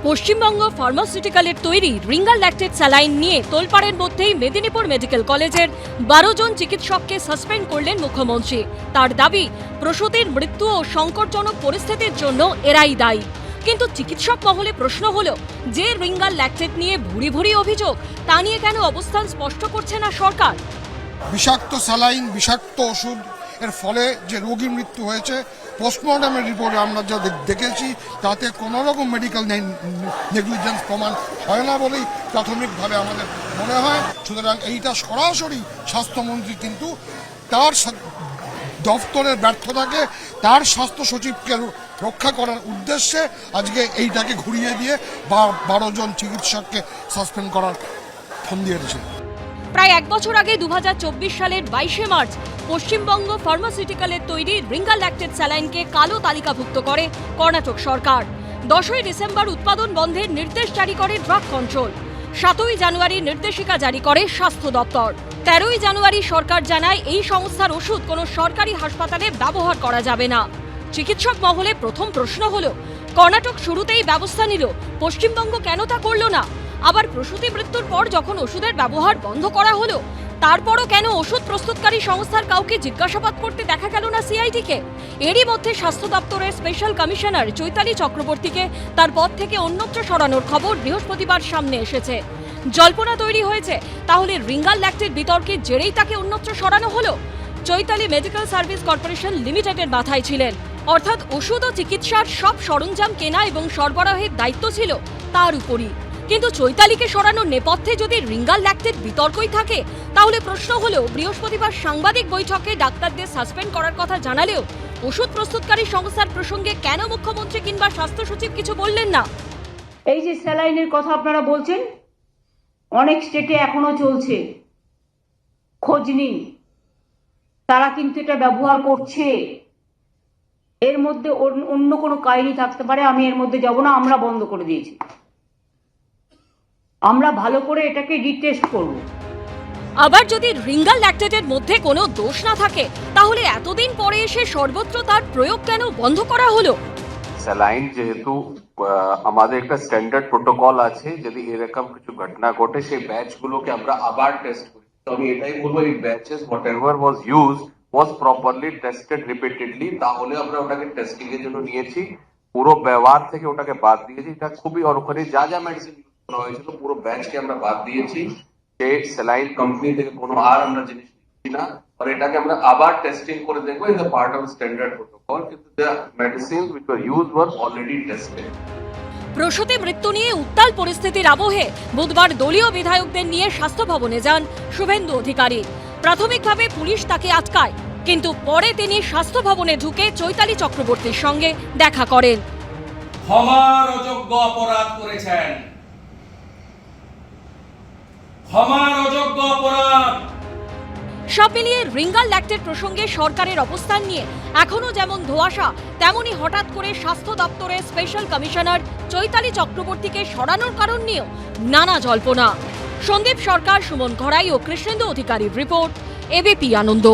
পশ্চিমবঙ্গ ফার্মাসিউটিক্যালের তৈরি রিঙ্গাল lactate saline নিয়ে তোলপাড়ের মধ্যেই মেদিনীপুর মেডিকেল কলেজের 12 জন চিকিৎসককে সাসপেন্ড করলেন মুখ্যমন্ত্রী। তার দাবি, প্রসূতির মৃত্যু ও সংকটজনক পরিস্থিতির জন্য এরাই দায়ী। কিন্তু চিকিৎসক মহলে প্রশ্ন হলো, যে রিঙ্গাল ল্যাকটেট নিয়ে ভুরি ভুরি অভিযোগ, তা নিয়ে কেন অবস্থান স্পষ্ট করছে না সরকার? বিষাক্ত স্যালাইন, বিষাক্ত ওষুধ এর ফলে যে রোগীর মৃত্যু হয়েছে, পোস্টমর্টমের রিপোর্টে আমরা যা দেখেছি তাতে কোনো রকম মেডিকেল নেগলিজেন্স প্রমাণ হয় না বলেই প্রাথমিকভাবে আমাদের মনে হয়। সুতরাং এইটা সরাসরি স্বাস্থ্যমন্ত্রী কিন্তু তার দফতরের ব্যর্থতাকে তার স্বাস্থ্য সচিবকে রক্ষা করার উদ্দেশ্যে আজকে এইটাকে ঘুরিয়ে দিয়ে 12 জন চিকিৎসককে সাসপেন্ড করার ফোন দিয়েছে। প্রায় এক বছর আগে 2024 সালের 22শে মার্চ পশ্চিমবঙ্গ ফার্মাসিউটিক্যালের তৈরি রিঙ্গাল ল্যাকটেট স্যালাইনকে কালো তালিকাভুক্ত করে কর্ণাটক সরকার। 10ই ডিসেম্বর উৎপাদন বন্ধের নির্দেশ জারি করে ড্রাগ কন্ট্রোল। 7ই জানুয়ারি নির্দেশিকা জারি করে স্বাস্থ্য দপ্তর। 13ই জানুয়ারি সরকার জানায় এই সংস্থার ওষুধ কোনো সরকারি হাসপাতালে ব্যবহার করা যাবে না। চিকিৎসক মহলে প্রথম প্রশ্ন হলো, কর্ণাটক শুরুতেই ব্যবস্থা নিল, পশ্চিমবঙ্গ কেন তা করল না? আবার প্রসূতি মৃত্যুর পর যখন ওষুধের ব্যবহার বন্ধ করা হলো, তারপরও কেন ওষুধ প্রস্তুতকারী সংস্থার কাউকে জিজ্ঞাসাবাদ করতে দেখা গেল না সিআইডিকে? এরই মধ্যে স্বাস্থ্য দপ্তরের স্পেশাল কমিশনার চৈতালি চক্রবর্তীকে তার পদ থেকে অন্যত্র সরানোর খবর বৃহস্পতিবার সামনে এসেছে। জল্পনা তৈরি হয়েছে, তাহলে রিঙ্গাল ল্যাকটেট বিতর্কের জেরেই তাকে অন্যত্র সরানো হলো। চৈতালি মেডিকেল সার্ভিস কর্পোরেশন লিমিটেডের মাথায় ছিলেন, অর্থাৎ ওষুধ ও চিকিৎসার সব সরঞ্জাম কেনা এবং সরবরাহের দায়িত্ব ছিল তার উপরই। কিন্তু চৈতালিকে সরানোর নেপথ্যে যদি রিঙ্গাল ল্যাকটেট বিতর্কই থাকে, তাহলে প্রশ্ন হলো, বৃহস্পতিবার সাংবাদিক বৈঠকে ডাক্তারদের সাসপেন্ড করার কথা জানালেও ওষুধ প্রস্তুতকারী সংস্থার প্রসঙ্গে কেন মুখ্যমন্ত্রী কিংবা স্বাস্থ্য সচিব কিছু বললেন না? এই যে স্যালাইনের কথা আপনারা বলছেন, অনেক স্টেটে এখনো চলছে, খোঁজ নিন, তারা কিন্তু এটা ব্যবহার করছে। এর মধ্যে অন্য কোনো কাহিনী থাকতে পারে, আমি এর মধ্যে যাব না। আমরা বন্ধ করে দিয়েছি, আমরা ভালো করে এটাকে রিটেস্ট করব। আবার যদি রিঙ্গাল ল্যাকটেটের মধ্যে কোনো দোষ না থাকে, তাহলে এতদিন পরে এসে সর্বত্র তার প্রয়োগ কেন বন্ধ করা হলো? স্যালাইন যেহেতু আমাদের একটা স্ট্যান্ডার্ড প্রোটোকল আছে, যদি এরকম কিছু ঘটনা ঘটে সেই ব্যাচগুলোকে আমরা আবার টেস্ট করি। তো আমি এটাই বলবো, এই batches whatever was use was properly tested repeatedly, তাহলে আমরা ওটাকে টেস্টিং এর জন্য নিয়েছি। পুরো ব্যবহার থেকে ওটাকে বাদ দিয়েছি। এটা খুবই ওখানে যা যা মেডিসিন ইউজ করা হয়েছিল পুরো ব্যাচকে আমরা বাদ দিয়েছি। সেই স্যালাইন কোম্পানি থেকে কোনো আর আমরা জিনিস নিচ্ছি না, আর এটাকে আমরা আবার টেস্টিং করে দেখবো। Is a part of standard protocol, কিন্তু the medicines which were used were already tested. প্রসূতি মৃত্যু নিয়ে উত্তাল পরিস্থিতির আবহে বুধবার দলীয় বিধায়কদের নিয়ে স্বাস্থ্য ভবনে যান শুভেন্দু অধিকারী। প্রাথমিকভাবে পুলিশ তাকে আটকায়, কিন্তু পরে তিনি স্বাস্থ্য ভবনে ঢুকে চৈতালি চক্রবর্তীর সঙ্গে দেখা করেন। ক্ষমার অযোগ্য অপরাধ করেছেন, ক্ষমার অযোগ্য অপরাধ। সব মিলিয়ে রিঙ্গাল ল্যাকটেট প্রসঙ্গে সরকারের অবস্থান নিয়ে এখনো যেমন ধোঁয়াশা, তেমনি হঠাৎ করে স্বাস্থ্য দপ্তরের স্পেশাল কমিশনার চৈতালি চক্রবর্তীকে সরানোর কারণ নিয়েও নানা জল্পনা। সন্দীপ সরকার, সুমন ঘড়াই ও কৃষ্ণেন্দু অধিকারীর রিপোর্ট, এবিপি আনন্দ।